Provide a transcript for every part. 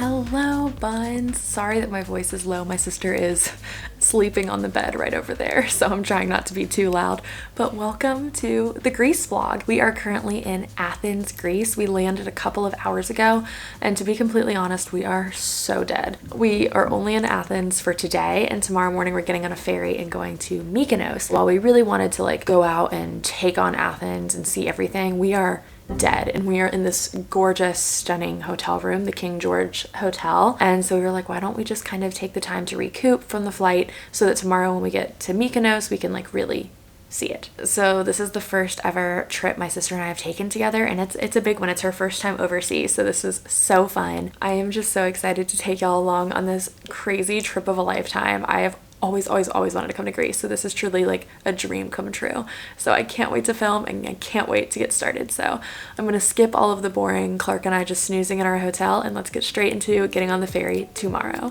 Hello, Buns. Sorry that my voice is low. My sister is sleeping on the bed right over there, so I'm trying not to be too loud. But welcome to the Greece vlog. We are currently in Athens, Greece. We landed a couple of hours ago, and to be completely honest, we are so dead. We are only in Athens for today, and tomorrow morning we're getting on a ferry and going to Mykonos. While we really wanted to go out and take on Athens and see everything, we are dead, and we are in this gorgeous, stunning hotel room, the King George Hotel. And so we were like, why don't we just kind of take the time to recoup from the flight so that tomorrow when we get to Mykonos we can really see it. So this is the first ever trip my sister and I have taken together, and it's a big one. It's her first time overseas, so this is so fun. I am just so excited to take y'all along on this crazy trip of a lifetime. I have always wanted to come to Greece, so this is truly a dream come true. So I can't wait to film, and I can't wait to get started. So I'm gonna skip all of the boring Clark and I just snoozing in our hotel, and let's get straight into getting on the ferry tomorrow.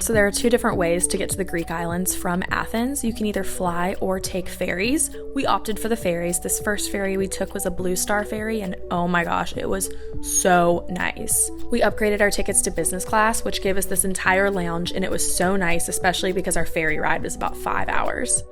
So there are two different ways to get to the Greek islands from Athens. You can either fly or take ferries. We opted for the ferries. This first ferry we took was a Blue Star ferry, and oh my gosh, it was so nice. We upgraded our tickets to business class, which gave us this entire lounge, and it was so nice, especially because our ferry ride was about 5 hours.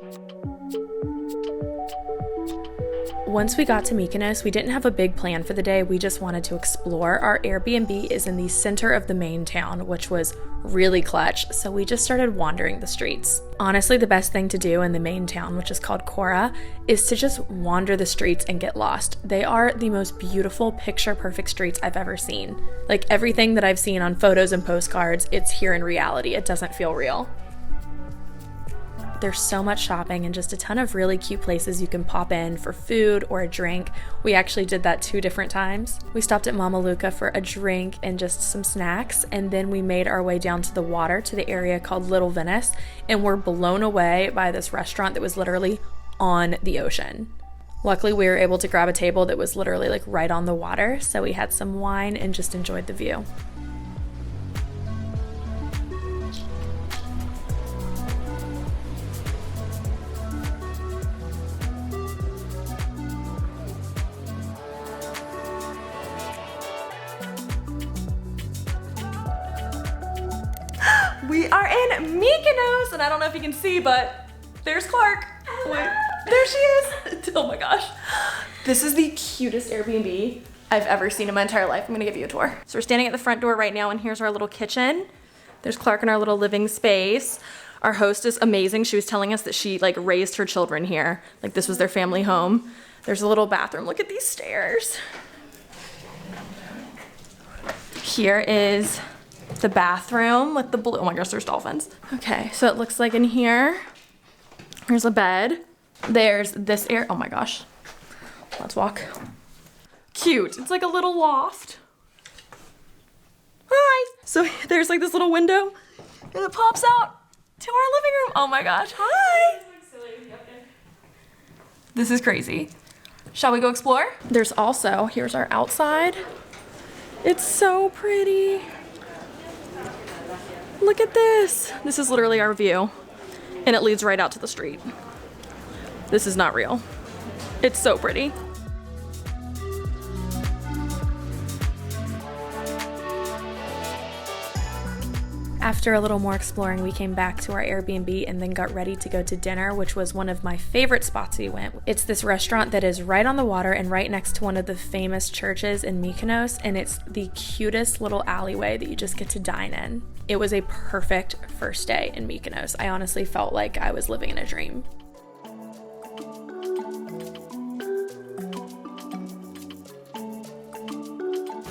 Once we got to Mykonos, we didn't have a big plan for the day. We just wanted to explore. Our Airbnb is in the center of the main town, which was really clutch, so we just started wandering the streets. Honestly, the best thing to do in the main town, which is called 𝒄𝒃𝒃𝒃, is to just wander the streets and get lost. They are the most beautiful, picture-perfect streets I've ever seen. Everything that I've seen on photos and postcards, it's here in reality. It doesn't feel real. There's so much shopping and just a ton of really cute places you can pop in for food or a drink. We actually did that 2 different times. We stopped at Mama Luca for a drink and just some snacks, and then we made our way down to the water to the area called Little Venice, and were blown away by this restaurant that was literally on the ocean. Luckily, we were able to grab a table that was literally right on the water, so we had some wine and just enjoyed the view. We are in Mykonos, and I don't know if you can see, but there's Clark. Wait, there she is. Oh my gosh. This is the cutest Airbnb I've ever seen in my entire life. I'm gonna give you a tour. So we're standing at the front door right now, and here's our little kitchen. There's Clark in our little living space. Our host is amazing. She was telling us that she raised her children here. This was their family home. There's a little bathroom. Look at these stairs. Here is the bathroom with the blue. Oh my gosh, there's dolphins. Okay, so it looks like in here, here's a bed. There's this area. Oh my gosh. Let's walk. Cute. It's like a little loft. Hi. So there's this little window, and it pops out to our living room. Oh my gosh. Hi. This is crazy. Shall we go explore? There's also, here's our outside. It's so pretty. Look at this. This is literally our view, and it leads right out to the street. This is not real. It's so pretty. After a little more exploring, we came back to our Airbnb and then got ready to go to dinner, which was one of my favorite spots we went. It's this restaurant that is right on the water and right next to one of the famous churches in Mykonos, and it's the cutest little alleyway that you just get to dine in. It was a perfect first day in Mykonos. I honestly felt like I was living in a dream.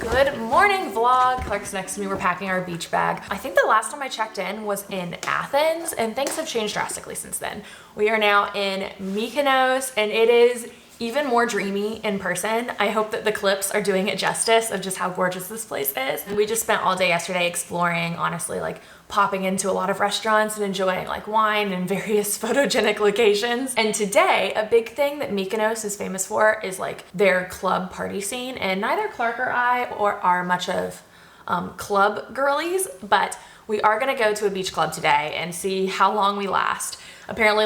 Good morning vlog. Clark's next to me. We're packing our beach bag. I think the last time I checked in was in Athens, and things have changed drastically since then. We are now in Mykonos, and it is even more dreamy in person. I hope that the clips are doing it justice of just how gorgeous this place is. We just spent all day yesterday exploring, honestly, popping into a lot of restaurants and enjoying wine and various photogenic locations. And today, a big thing that Mykonos is famous for is their club party scene. And neither Clark or I are much of club girlies, but we are gonna go to a beach club today and see how long we last. Apparently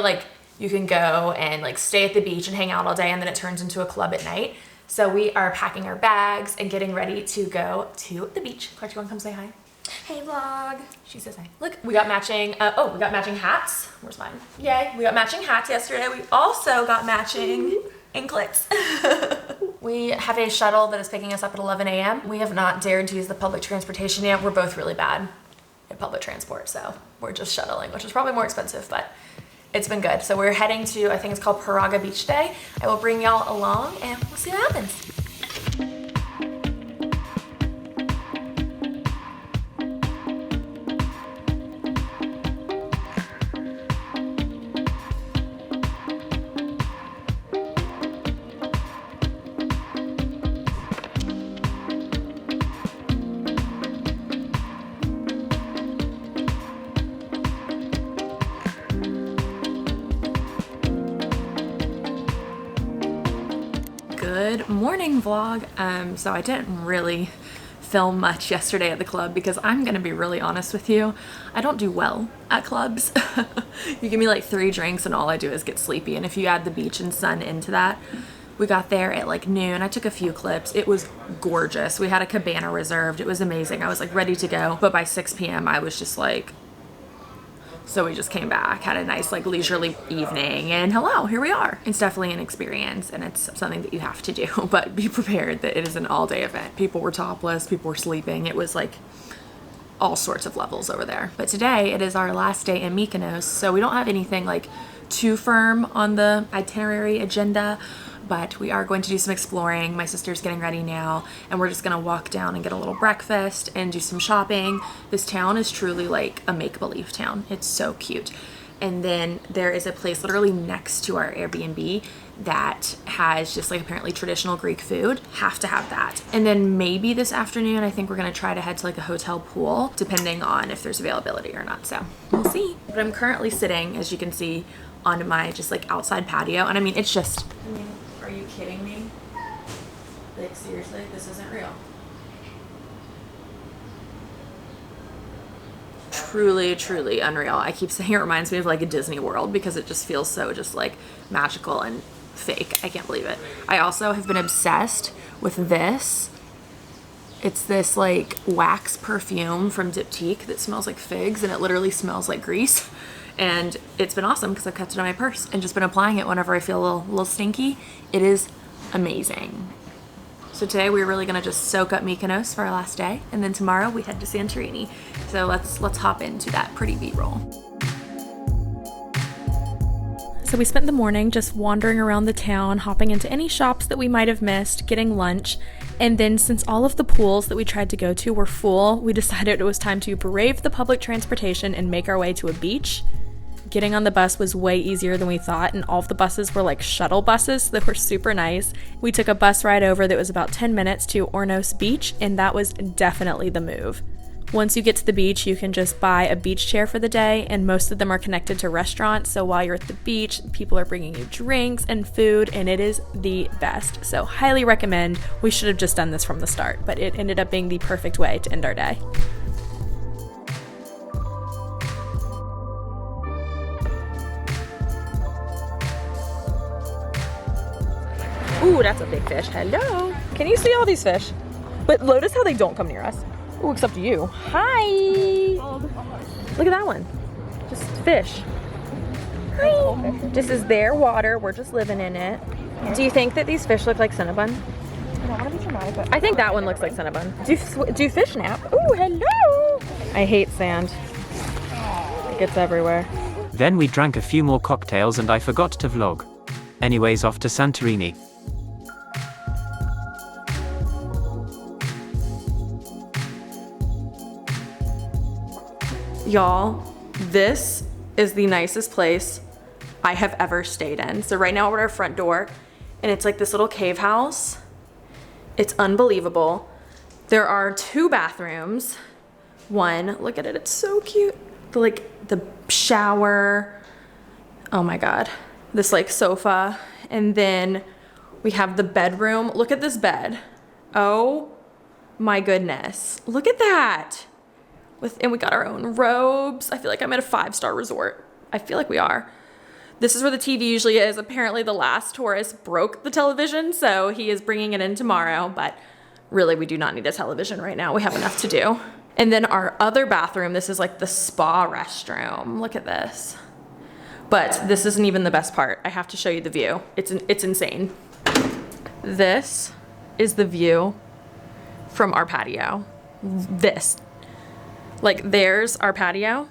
you can go and like stay at the beach and hang out all day, and then it turns into a club at night. So we are packing our bags and getting ready to go to the beach. Clark, you wanna come say hi? Hey vlog. She says hi. Look, we got matching, we got matching hats. Where's mine? Yay, we got matching hats yesterday. We also got matching anklets. We have a shuttle that is picking us up at 11 a.m. We have not dared to use the public transportation yet. We're both really bad at public transport, so we're just shuttling, which is probably more expensive, but it's been good. So we're heading to, I think it's called 𝒆𝒏𝒂𝒃𝒃 Beach Day. I will bring y'all along and we'll see what happens. Good morning vlog. So I didn't really film much yesterday at the club because I'm gonna be really honest with you, I don't do well at clubs. You give me like 3 drinks and all I do is get sleepy, and if you add the beach and sun into that, we got there at like noon. I took a few clips. It was gorgeous. We had a cabana reserved. It was amazing. I was like ready to go, but by 6 p.m. I was just like, so we just came back, had a nice like leisurely evening, and hello, here we are. It's definitely an experience and it's something that you have to do, but be prepared that it is an all-day event. People were topless, people were sleeping. It was like all sorts of levels over there. But today it is our last day in Mykonos, so we don't have anything like too firm on the itinerary agenda, but we are going to do some exploring. My sister's getting ready now, and we're just gonna walk down and get a little breakfast and do some shopping. This town is truly like a make-believe town. It's so cute. And then there is a place literally next to our Airbnb that has just like apparently traditional Greek food. Have to have that. And then maybe this afternoon, I think we're gonna try to head to like a hotel pool, depending on if there's availability or not. So we'll see. But I'm currently sitting, as you can see, on my just like outside patio. And I mean, it's just, are you kidding me? Like seriously, this isn't real. Truly, truly unreal. I keep saying it reminds me of like a Disney World because it just feels so just like magical and fake. I can't believe it. I also have been obsessed with this. It's this like wax perfume from 𝒏𝒆𝒃 that smells like figs, and it literally smells like grease. And it's been awesome because I've kept it in my purse and just been applying it whenever I feel a little stinky. It is amazing. So today we're really gonna just soak up Mykonos for our last day, and then tomorrow we head to Santorini. So let's hop into that pretty B-roll. So we spent the morning just wandering around the town, hopping into any shops that we might have missed, getting lunch, and then since all of the pools that we tried to go to were full, we decided it was time to brave the public transportation and make our way to a beach. Getting on the bus was way easier than we thought, and all of the buses were like shuttle buses that were super nice. We took a bus ride over that was about 10 minutes to 𝒆𝒐 Beach, and that was definitely the move. Once you get to the beach, you can just buy a beach chair for the day, and most of them are connected to restaurants, so while you're at the beach, people are bringing you drinks and food, and it is the best. So highly recommend. We should have just done this from the start, but it ended up being the perfect way to end our day. Ooh, that's a big fish. Hello. Can you see all these fish? But notice how they don't come near us. Ooh, except you. Hi. Look at that one. Just fish. Hi. This is their water. We're just living in it. Do you think that these fish look like Cinnabun? I don't want to be dramatic, but I think that one looks like Cinnabun. Do fish nap? Ooh, hello. I hate sand. It gets everywhere. Then we drank a few more cocktails and I forgot to vlog. Anyways, off to Santorini. Y'all, this is the nicest place I have ever stayed in. So right now we're at our front door, and it's like this little cave house. It's unbelievable. There are 2 bathrooms. One, look at it, it's so cute. The shower, oh my God. This like sofa, and then we have the bedroom. Look at this bed. Oh my goodness, look at that. And we got our own robes. I feel like I'm at a 5-star resort. I feel like we are. This is where the TV usually is. Apparently the last tourist broke the television, so he is bringing it in tomorrow, but really we do not need a television right now. We have enough to do. And then our other bathroom, this is like the spa restroom. Look at this. But this isn't even the best part. I have to show you the view. It's insane. This is the view from our patio. This. Like, there's our patio.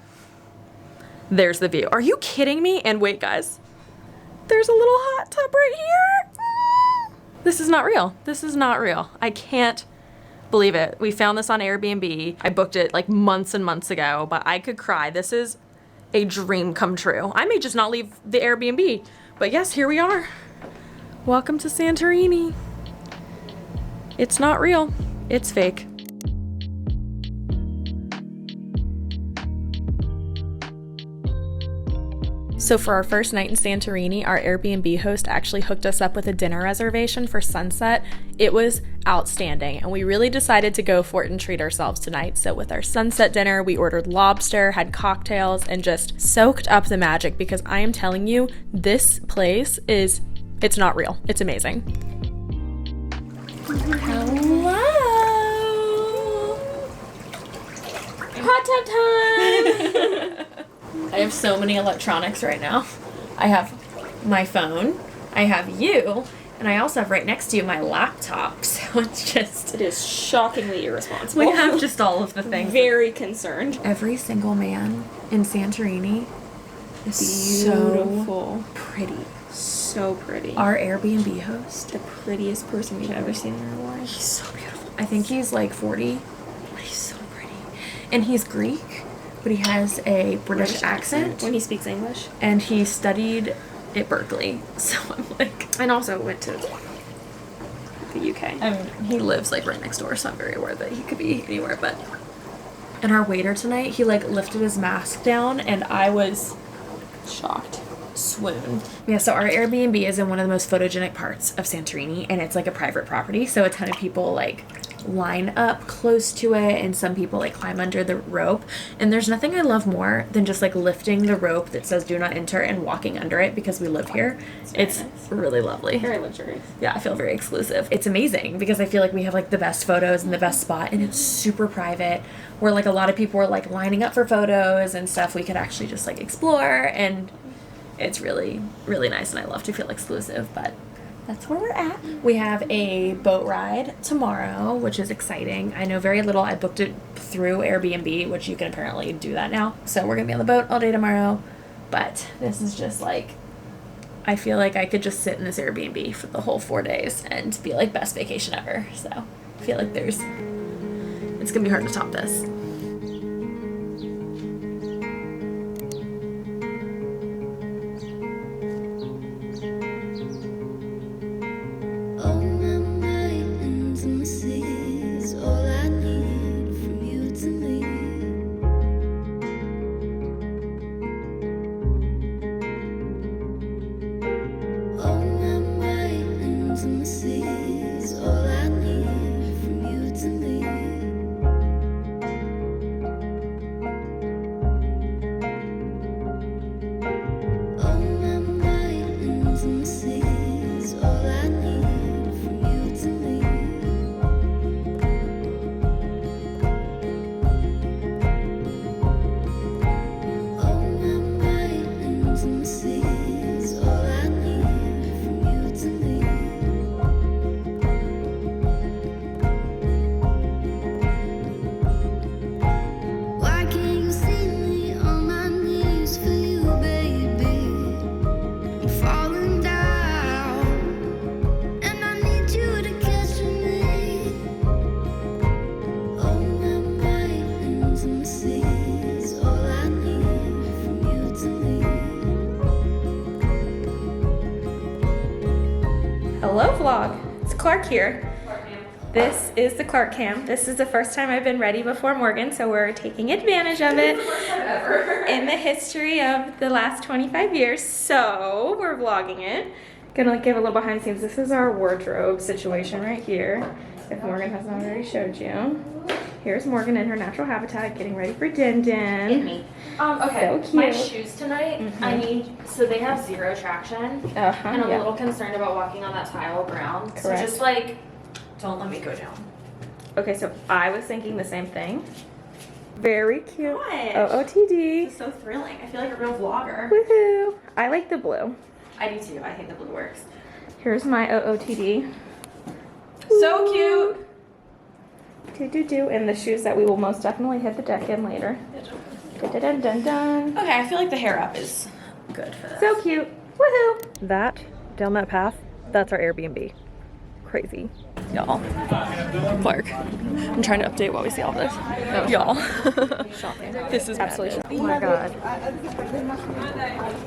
There's the view. Are you kidding me? And wait, guys. There's a little hot tub right here. This is not real. This is not real. I can't believe it. We found this on Airbnb. I booked it like months and months ago, but I could cry. This is a dream come true. I may just not leave the Airbnb, but yes, here we are. Welcome to Santorini. It's not real. It's fake. So for our first night in Santorini, our Airbnb host actually hooked us up with a dinner reservation for sunset. It was outstanding, and we really decided to go for it and treat ourselves tonight. So with our sunset dinner, we ordered lobster, had cocktails, and just soaked up the magic, because I am telling you, this place it's not real. It's amazing. Hello! Hot tub time! I have so many electronics right now. I have my phone, I have you, and I also have right next to you my laptop. So it is shockingly irresponsible. We have just all of the things. Very concerned. Every single man in Santorini is so pretty. So pretty. Our Airbnb host, the prettiest person we've ever seen in our lives. He's so beautiful. I think he's like 40, but he's so pretty. And he's Greek, but he has a British accent when he speaks English. And he studied at Berkeley, so I'm like... And also went to the UK. I mean, he lives like right next door, so I'm very aware that he could be anywhere, but... And our waiter tonight, he like lifted his mask down, and I was shocked. Swoon. Yeah, so our Airbnb is in one of the most photogenic parts of Santorini, and it's like a private property, so a ton of people like line up close to it, and some people like climb under the rope. And there's nothing I love more than just like lifting the rope that says do not enter and walking under it, because we live here. It's nice. Really lovely. Very luxurious. Yeah, I feel very exclusive. It's amazing because I feel like we have like the best photos and the best spot, and it's super private, where like a lot of people are like lining up for photos and stuff. We could actually just like explore, and it's really, really nice, and I love to feel exclusive, but that's where we're at. We have a boat ride tomorrow, which is exciting. I know very little. I booked it through Airbnb, which you can apparently do that now. So we're going to be on the boat all day tomorrow, but this is just like, I feel like I could just sit in this Airbnb for the whole 4 days and be like best vacation ever. So I feel like it's going to be hard to top this. Hello vlog, it's Clark here. This is the Clark cam. This is the first time I've been ready before Morgan, so we're taking advantage of it in the history of the last 25 years. So we're vlogging it. Gonna give a little behind the scenes. This is our wardrobe situation right here, if Morgan hasn't already showed you. Here's Morgan in her natural habitat getting ready for Din Din. In me. Okay, So cute. my shoes tonight, I need, so they have zero traction, and I'm a little concerned about walking on that tile ground. So just like, don't let me go down. Okay, so I was thinking the same thing. Very cute. Gosh. OOTD. It's so thrilling. I feel like a real vlogger. Woohoo. I like the blue. I do too. I think the blue works. Here's my OOTD. So cute. Do and the shoes that we will most definitely hit the deck in later. Dun, dun, dun. Okay, I feel like the hair up is good for this. So cute. Woohoo. That, down that path, that's our Airbnb. Crazy. Y'all. Clark. I'm trying to update while we see all this. Oh. Y'all. Shocking. This is absolutely shocking. Oh my god.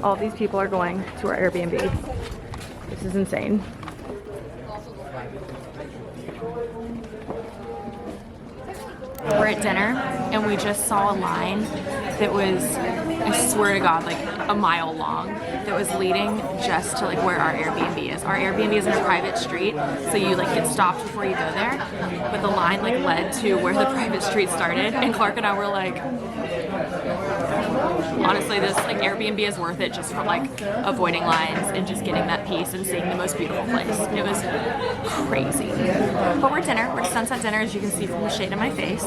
All these people are going to our Airbnb. This is insane. We're at dinner and we just saw a line that was, I swear to God, like a mile long that was leading just to like where our Airbnb is. Our Airbnb is in a private street, so you like get stopped before you go there. But the line like led to where the private street started, and Clark and I were like, honestly, this like Airbnb is worth it just for like avoiding lines and just getting that peace and seeing the most beautiful place. It was crazy. But we're at dinner. We're at sunset dinner, as you can see from the shade of my face.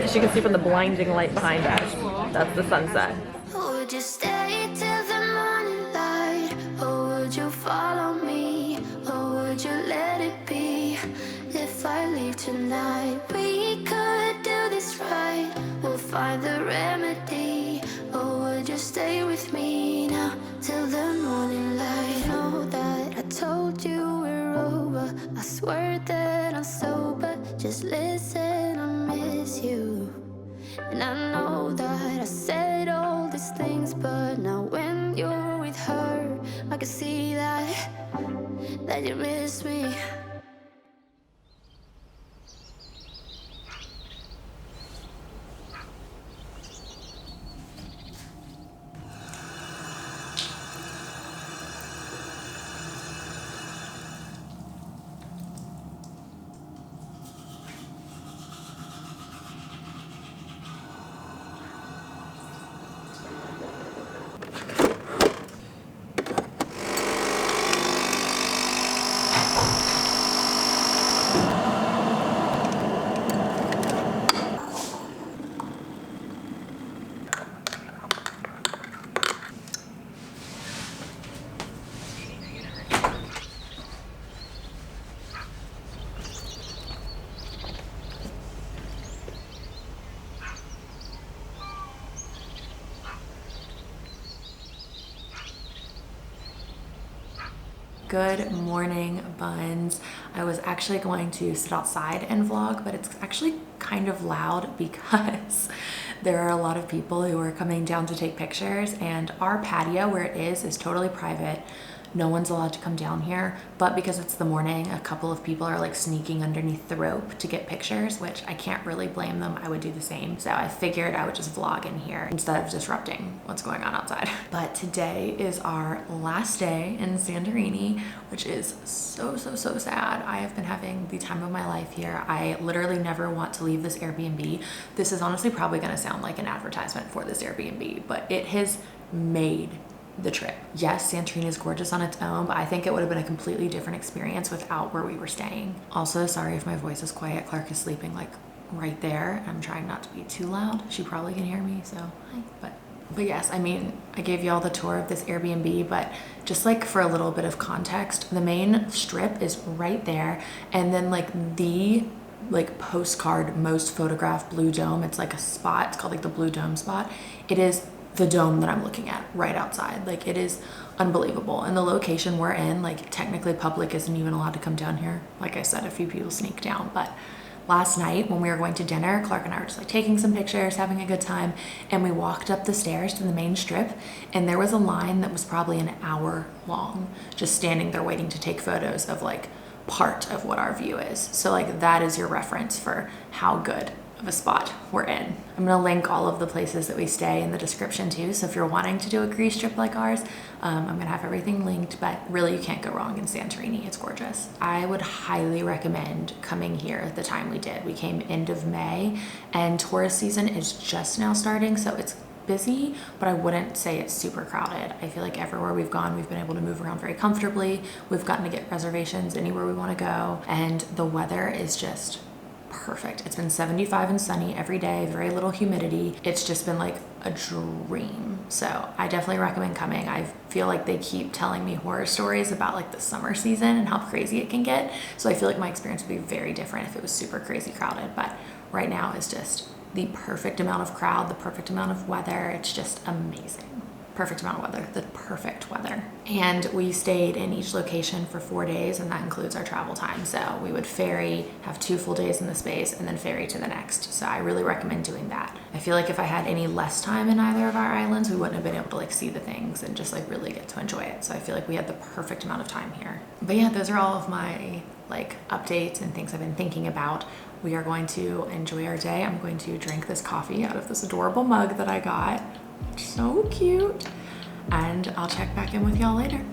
As you can see from the blinding light behind us, that's the sunset. Would you stay till the morning light? Or would you follow me? Or would you let it be? If I leave tonight, we could do this right. We'll find the remedy. Or would you stay with me now till the morning light? I know that I told you we're over. I swear that I'm sober. Just listen, I miss you. And I know that I said all these things, but now when you're with her, I can see that you miss me. Good morning, Buns. I was actually going to sit outside and vlog, but it's actually kind of loud because there are a lot of people who are coming down to take pictures, and our patio where it is totally private. No one's allowed to come down here, but because it's the morning, a couple of people are like sneaking underneath the rope to get pictures, which I can't really blame them. I would do the same. So I figured I would just vlog in here instead of disrupting what's going on outside. But today is our last day in Santorini, which is so sad. I have been having the time of my life here. I literally never want to leave this Airbnb. This is honestly probably gonna sound like an advertisement for this Airbnb, but it has made the trip. Yes, Santorini is gorgeous on its own, but I think it would have been a completely different experience without where we were staying. Also, sorry if my voice is quiet. Clark is sleeping like right there. I'm trying not to be too loud. She probably can hear me, so hi. But yes, I mean, I gave you all the tour of this Airbnb, but just like for a little bit of context, the main strip is right there, and then like the postcard most photographed blue dome, it's like a spot, it's called like the Blue Dome spot. It is the dome that I'm looking at right outside. Like, it is unbelievable. And the location we're in, like, technically public isn't even allowed to come down here. Like I said, a few people sneak down. But last night when we were going to dinner, Clark and I were just like taking some pictures, having a good time, and we walked up the stairs to the main strip, and there was a line that was probably an hour long just standing there waiting to take photos of like part of what our view is. So like that is your reference for how good of a spot we're in. I'm gonna link all of the places that we stay in the description too, so if you're wanting to do a Greece trip like ours, I'm gonna have everything linked, but really you can't go wrong in Santorini. It's gorgeous. I would highly recommend coming here at the time we did. We came end of May, and tourist season is just now starting, so it's busy, but I wouldn't say it's super crowded. I feel like everywhere we've gone, we've been able to move around very comfortably. We've gotten to get reservations anywhere we want to go, and the weather is just perfect. It's been 75 and sunny every day, very little humidity. It's just been like a dream. So I definitely recommend coming. I feel like they keep telling me horror stories about like the summer season and how crazy it can get. So I feel like my experience would be very different if it was super crazy crowded, but right now is just the perfect amount of crowd, the perfect amount of weather. It's just amazing. Perfect amount of weather, the perfect weather. And we stayed in each location for 4 days, and that includes our travel time. So we would ferry, have 2 full days in the space, and then ferry to the next. So I really recommend doing that. I feel like if I had any less time in either of our islands, we wouldn't have been able to like see the things and just like really get to enjoy it. So I feel like we had the perfect amount of time here. But yeah, those are all of my like updates and things I've been thinking about. We are going to enjoy our day. I'm going to drink this coffee out of this adorable mug that I got. So cute. And I'll check back in with y'all later.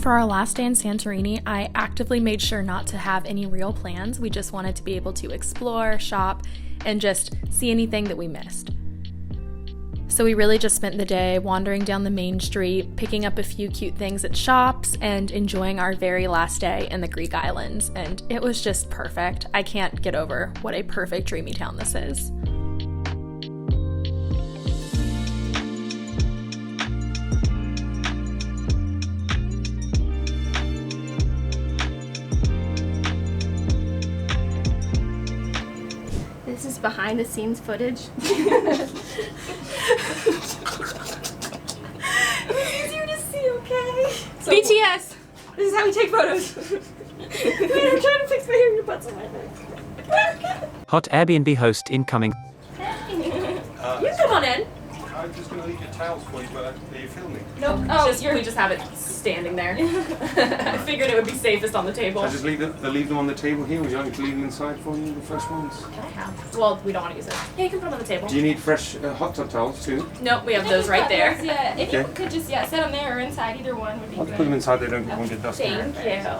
For our last day in Santorini, I actively made sure not to have any real plans. We just wanted to be able to explore, shop, and just see anything that we missed. So we really just spent the day wandering down the main street, picking up a few cute things at shops, and enjoying our very last day in the Greek islands. And it was just perfect. I can't get over what a perfect dreamy town this is. This is behind the scenes footage. It's easier to see, okay? So, BTS! This is how we take photos. Wait, I'm trying to fix my hair and your butt's on my neck. Hot Airbnb host incoming. You can come on in. I'm just going to leave your towels for you, but are you filming? Nope, we just have it standing there. I figured it would be safest on the table. I just leave them on the table here. Would you like me to leave them inside for you, the fresh ones? Can I have? Well, we don't want to use it. Yeah, you can put them on the table. Do you need fresh hot tub towels too? Nope, we have those right there. Yeah, if you Okay. could just set them there or inside, either one would be I'll good. put them inside. They won't get dusty. Thank you.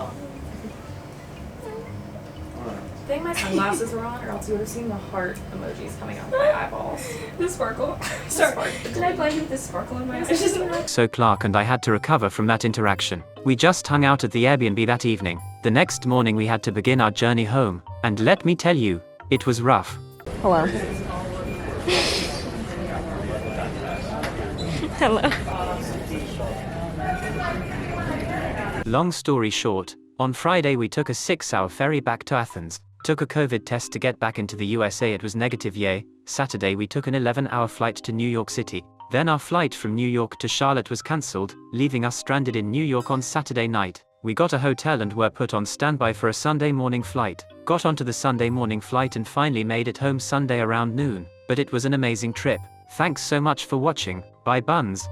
I think my sunglasses are on, or else you would have seen the heart emojis coming out of my eyeballs. The sparkle. Sorry, did I blind you with the sparkle in my eyes? So Clark and I had to recover from that interaction. We just hung out at the Airbnb that evening. The next morning we had to begin our journey home, and let me tell you, it was rough. Hello. Hello. Long story short, on Friday we took a 6-hour ferry back to Athens. Took a COVID test to get back into the USA, it was negative, yay. Saturday we took an 11-hour flight to New York City. Then our flight from New York to Charlotte was cancelled, leaving us stranded in New York on Saturday night. We got a hotel and were put on standby for a Sunday morning flight. Got onto the Sunday morning flight and finally made it home Sunday around noon. But it was an amazing trip. Thanks so much for watching. Bye Buns.